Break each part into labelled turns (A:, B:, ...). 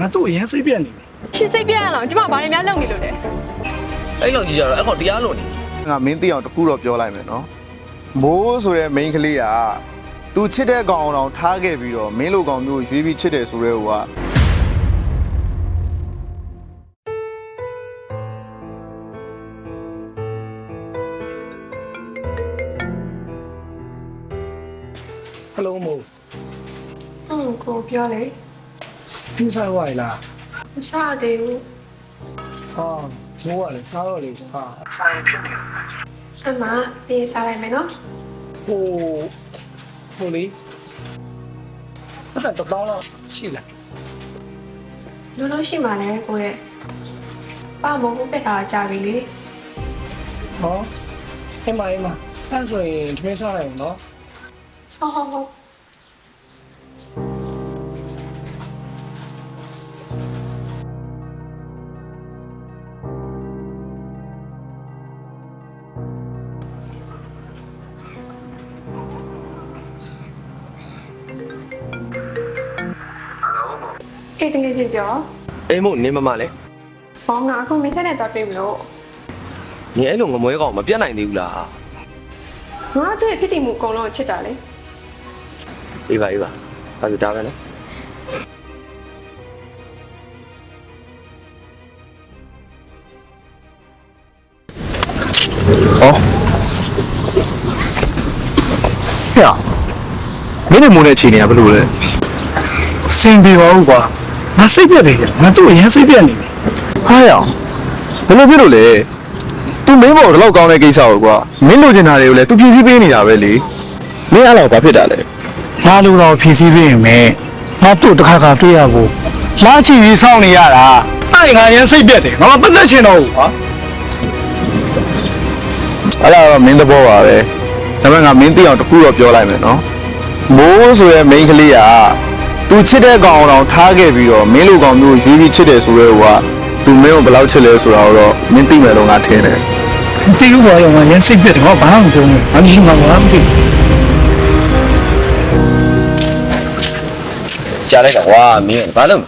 A: ငါတို့အရင်စိတ်ပြက်နေတယ်
B: ရှင်စိတ်ပြက်ရအောင်ကျမဘာတွေများလုပ်နေလို့လဲ
C: အဲ့လောက်ကြီးကြတော့အဲ့ကောင်တရားလို့နေ
D: ငါမင်းသိအောင်တခုတော့ပြောလိုက်မယ်နော်မိုးဆိုတဲ့ main ကလေးကသူချစ်တဲ့ကောင်အောင်ထားခဲ့ပြီးတော့မင်းလိုကောင်မျိုးရွေးပြီးချစ်တယ်ဆိုတဲ့ဟိုက
A: ဟယ်လိုမိုး
B: ကိုပြောလေ
A: ဒီစားဝိုင်လား
B: မစားသေးဘူး
A: ဟာမိုးကလည်းစားတော့လေဟာစားရင်ဖြစ်နေ
B: ဆမ်မပြေးစားလိုက်မယ်နော်
A: ဟိုလေအဲ့တော့တော့ရှိလား
B: လုံးရှိမှလည်းကိုရဲ့ပါမဟုတ်ပဲတာကြပြီလေ
A: ဟောအိမ်မအဲ့ဆိုရင်ထမင်းစားလိုက်အောင်နော်
B: ဟုတ်အေးတကယ်ကြည့်ပြော
C: အေးမို့နေမမလဲ
B: ဘောင်းငါအခုမင်းထက်နဲ့တော့တွေ့မလို့
C: နေအဲ့လိုငမွဲကောင်မပြတ်နိုင်သေးဘူးလား
B: ငါတို့ဖြစ်တည်မှုအကုန်လုံးချစ်တာလေ
C: အေးပါအဲ့ဒါဒါပဲနော်
D: ဟဲ့မင်းတို့မိုးတဲ့အခြေအနေကဘယ်လိုလဲ
A: စင်ပြေပါဦးကွာငါစိတ်ပြက်နေတယ်ငါတို့အရင်စိတ်ပြက်နေတယ်
D: ဟာရဘယ်လိုဖြစ်လို့လဲ तू မင်းဘောတော့ကောင်းတဲ့ကိစ္စကိုကွာမင်းလိုချင်တာတွေကိုလည်း तू ဖြည့်ဆည်းပေးနေတာပဲလေမင်းအဲ့လောက်ဘာဖြစ်တာလဲ
A: ငါလိုတော့ဖြည့်ဆည်းပေးရင်မဲငါတို့တစ်ခါတွေ့ရဖို့လားချီပြီးစောင့်နေရတာအဲ့ငါရင်စိတ်ပြက်တယ်ငါမပတ်သက်ရှင်တော့ဘူးကွာ
D: အဲ့ဒါတော့မင်းသဘောပါပဲဒါပေမဲ့ငါမင်းသိအောင်တခုတော့ပြောလိုက်မယ်နော်မိုးဆိုတဲ့ main ကလေးကသူချစ်တဲ့ကောင်အောင်ထားခဲ့ပြီးတော့မင်းလိုကောင်မျိုးရွေးပြီးချစ်တယ်ဆိုတော့ဟိုကသူမင်းကိုဘယ်လောက်ချစ်လဲဆိုတာတော့မင်းသိမယ်လို့ငါထင်တယ်
A: တီးဦးပါရောငါရင်စိတ်ပြက်တယ်ငါဘာမှမပြောဘူးငါမရှိမှငါမသိ
C: ကြားလိုက်တာကွာမင်းဘာလို့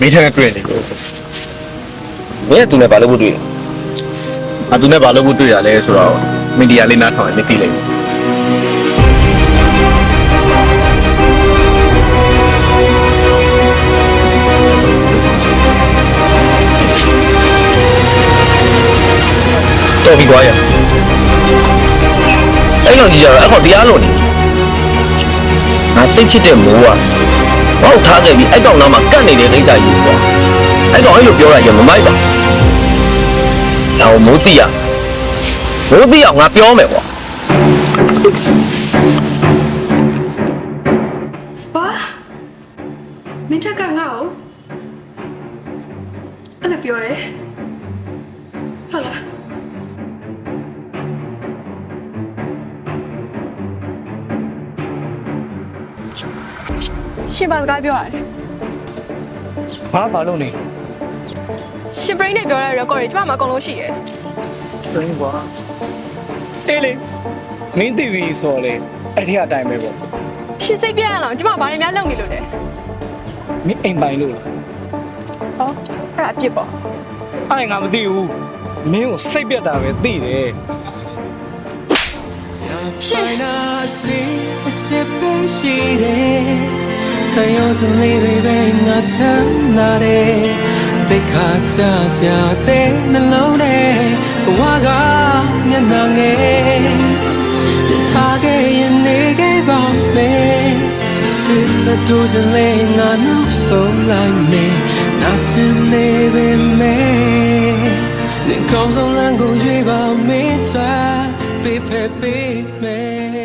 D: မင်းထက်တွေ့နေလို့
C: မင်းကသူနဲ့ဘာလို့ဖို့တွေ့
D: အတူနဲ့ဘာလို့တွေ့ရလဲဆိုတော့မီဒီယာလေးနားထောင်ရင်သိလိမ့်မယ်
C: တော်ပြီကွာရအဲ့လောက်ကြီးကြတော့အဲ့ကောင်တရားလို့နေငါသိချစ်တဲ့မိုးကဘာလို့ထားခဲ့ပြီးအဲ့ကောင်နောက်မှာကတ်နေတဲ့ကိစ္စကြီးကွာအဲ့ကောင်အဲ့လိုပြောရရင်မမိုက်ပါတော့မိုးတိရငါပြောမယ်ကွာ
B: ဘာမင်းထက်ကငါ့ကိုအဲ့လိုပြောတယ်ဟုတ်လားရှင်ဘာစကားပြောရတယ်
A: ဘာလို့နေ
B: ရှင် brain နဲ့ပြောရတဲ့ record တွေကျမမှာအကုန်လုံးရှိရယ်
A: ဘယ်ကွာတေးလေမင်းသိပြီဆိုလေအဲ့ဒီအတိုင်းပဲပေါ့
B: ရှင်စိတ်ပြက်ရအောင်ကျမဘာတွေများလုပ်နေလို့လဲ
A: မင်းအိမ်ပိုင်လို့လား
B: ဟောအဲ့ဒါအပြစ်ပေါ့
A: အဲ့ငါမသိဘူးမင်းကိုစိတ်ပြက်တာပဲသိတယ်
B: ရှင်
E: 太阳是你的背，我撑那的，得卡着下的那路的，我个也难哎，他给也你给宝贝，是啥都真嘞，我能送来没，那真的被美，连高声能够越把美转，被配被美。